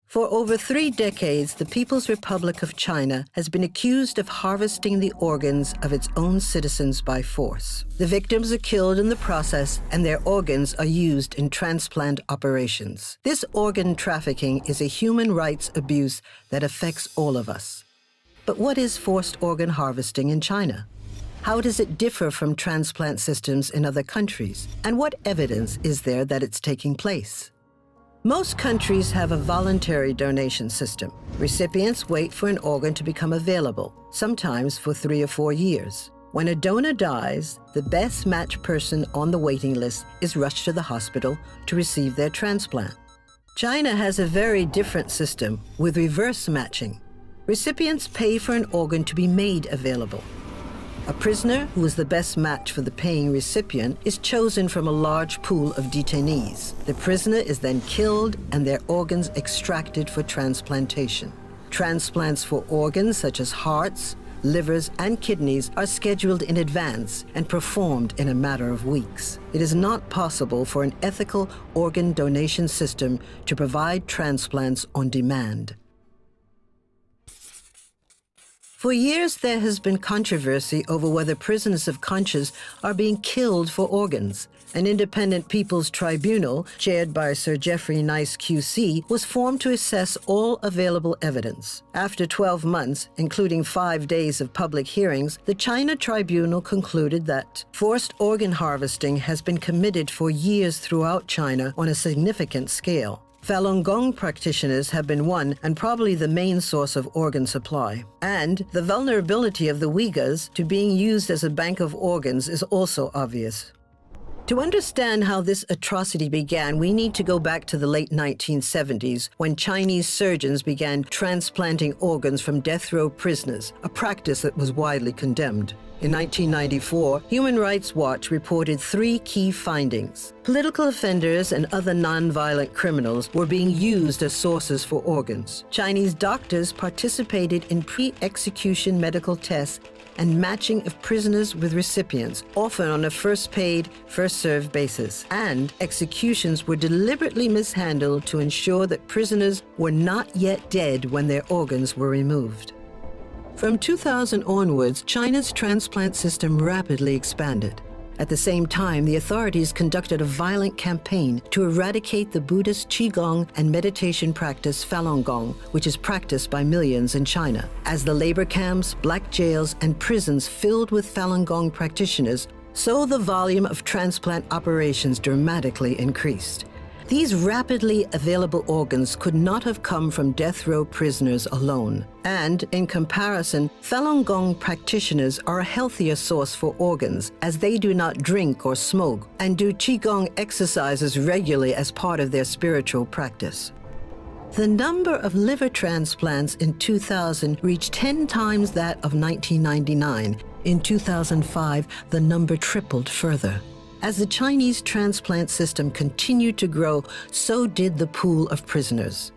For over 3 decades, the People's Republic of China has been accused of harvesting the organs of its own citizens by force. The victims are killed in the process, and their organs are used in transplant operations. This organ trafficking is a human rights abuse that affects all of us. But what is forced organ harvesting in China? How does it differ from transplant systems in other countries? And what evidence is there that it's taking place? Most countries have a voluntary donation system. Recipients wait for an organ to become available, sometimes for 3 or 4 years. When a donor dies, the best matched person on the waiting list is rushed to the hospital to receive their transplant. China has a very different system with reverse matching. Recipients pay for an organ to be made available. A prisoner who is the best match for the paying recipient is chosen from a large pool of detainees. The prisoner is then killed and their organs extracted for transplantation. Transplants for organs such as hearts, livers, and kidneys are scheduled in advance and performed in a matter of weeks. It is not possible for an ethical organ donation system to provide transplants on demand. For years, there has been controversy over whether prisoners of conscience are being killed for organs. An independent people's tribunal, chaired by Sir Geoffrey Nice QC, was formed to assess all available evidence. After 12 months, including 5 days of public hearings, the China tribunal concluded that forced organ harvesting has been committed for years throughout China on a significant scale. Falun Gong practitioners have been one and probably the main source of organ supply. And the vulnerability of the Uyghurs to being used as a bank of organs is also obvious. To understand how this atrocity began, we need to go back to the late 1970s when Chinese surgeons began transplanting organs from death row prisoners, a practice that was widely condemned. In 1994, Human Rights Watch reported 3 key findings. Political offenders and other nonviolent criminals were being used as sources for organs. Chinese doctors participated in pre-execution medical tests and matching of prisoners with recipients, often on a first-paid, first-served basis. And executions were deliberately mishandled to ensure that prisoners were not yet dead when their organs were removed. From 2000 onwards, China's transplant system rapidly expanded. At the same time, the authorities conducted a violent campaign to eradicate the Buddhist Qigong and meditation practice Falun Gong, which is practiced by millions in China. As the labor camps, black jails, and prisons filled with Falun Gong practitioners, so the volume of transplant operations dramatically increased. These rapidly available organs could not have come from death row prisoners alone. And, in comparison, Falun Gong practitioners are a healthier source for organs, as they do not drink or smoke and do Qigong exercises regularly as part of their spiritual practice. The number of liver transplants in 2000 reached 10 times that of 1999. In 2005, the number tripled further. As the Chinese transplant system continued to grow, so did the pool of prisoners.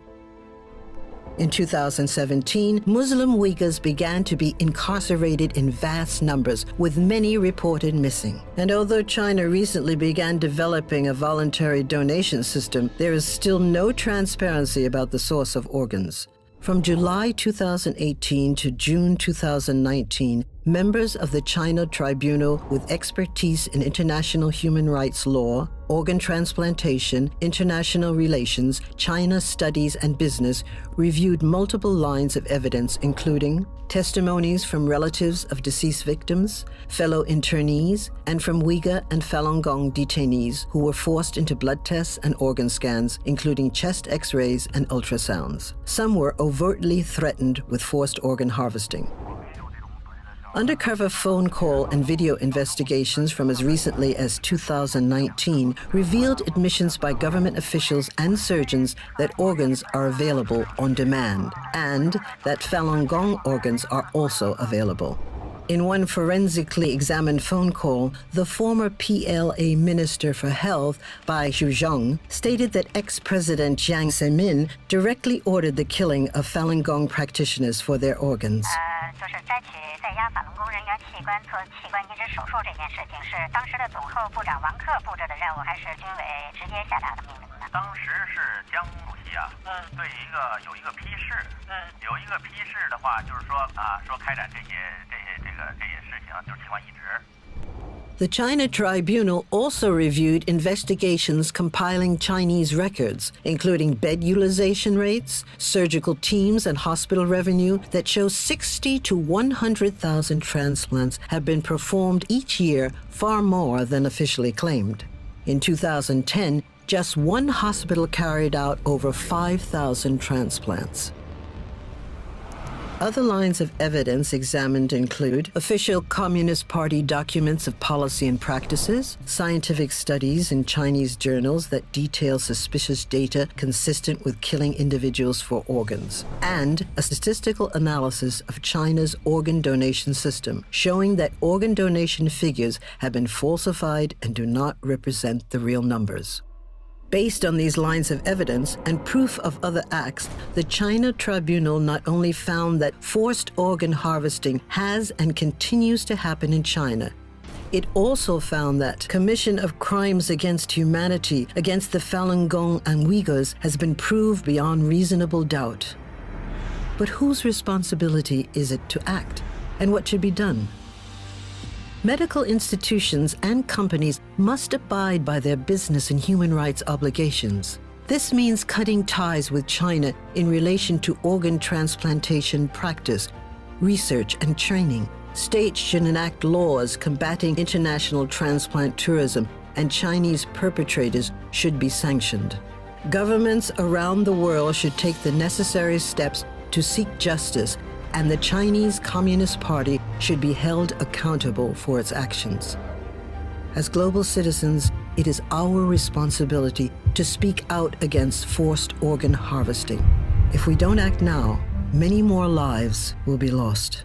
In 2017, Muslim Uyghurs began to be incarcerated in vast numbers, with many reported missing. And although China recently began developing a voluntary donation system, there is still no transparency about the source of organs. From July 2018 to June 2019, members of the China Tribunal with expertise in international human rights law, organ transplantation, international relations, China studies, and business reviewed multiple lines of evidence, including testimonies from relatives of deceased victims, fellow internees, and from Uyghur and Falun Gong detainees who were forced into blood tests and organ scans, including chest X-rays and ultrasounds. Some were overtly threatened with forced organ harvesting. Undercover phone call and video investigations from as recently as 2019 revealed admissions by government officials and surgeons that organs are available on demand, and that Falun Gong organs are also available. In one forensically examined phone call, the former PLA Minister for Health, Bai Zhuzhong, stated that ex-President Jiang Zemin directly ordered the killing of Falun Gong practitioners for their organs. 法轮功人员器官做器官移植手术这件事情是当时的总后部长王克布置的任务，还是军委直接下达的命令呢？当时是江主席啊，对有一个批示，有一个批示的话，就是说说开展这些事情，就是器官移植。The China Tribunal also reviewed investigations compiling Chinese records, including bed utilization rates, surgical teams, and hospital revenue that show 60 to 100,000 transplants have been performed each year, far more than officially claimed. In 2010, just one hospital carried out over 5,000 transplants. Other lines of evidence examined include official Communist Party documents of policy and practices, scientific studies in Chinese journals that detail suspicious data consistent with killing individuals for organs, and a statistical analysis of China's organ donation system, showing that organ donation figures have been falsified and do not represent the real numbers. Based on these lines of evidence and proof of other acts, the China Tribunal not only found that forced organ harvesting has and continues to happen in China, it also found that commission of crimes against humanity against the Falun Gong and Uyghurs has been proved beyond reasonable doubt. But whose responsibility is it to act, and what should be done? Medical institutions and companies must abide by their business and human rights obligations. This means cutting ties with China in relation to organ transplantation practice, research, and training. States should enact laws combating international transplant tourism, and Chinese perpetrators should be sanctioned. Governments around the world should take the necessary steps to seek justice, and the Chinese Communist Party should be held accountable for its actions. As global citizens, it is our responsibility to speak out against forced organ harvesting. If we don't act now, many more lives will be lost.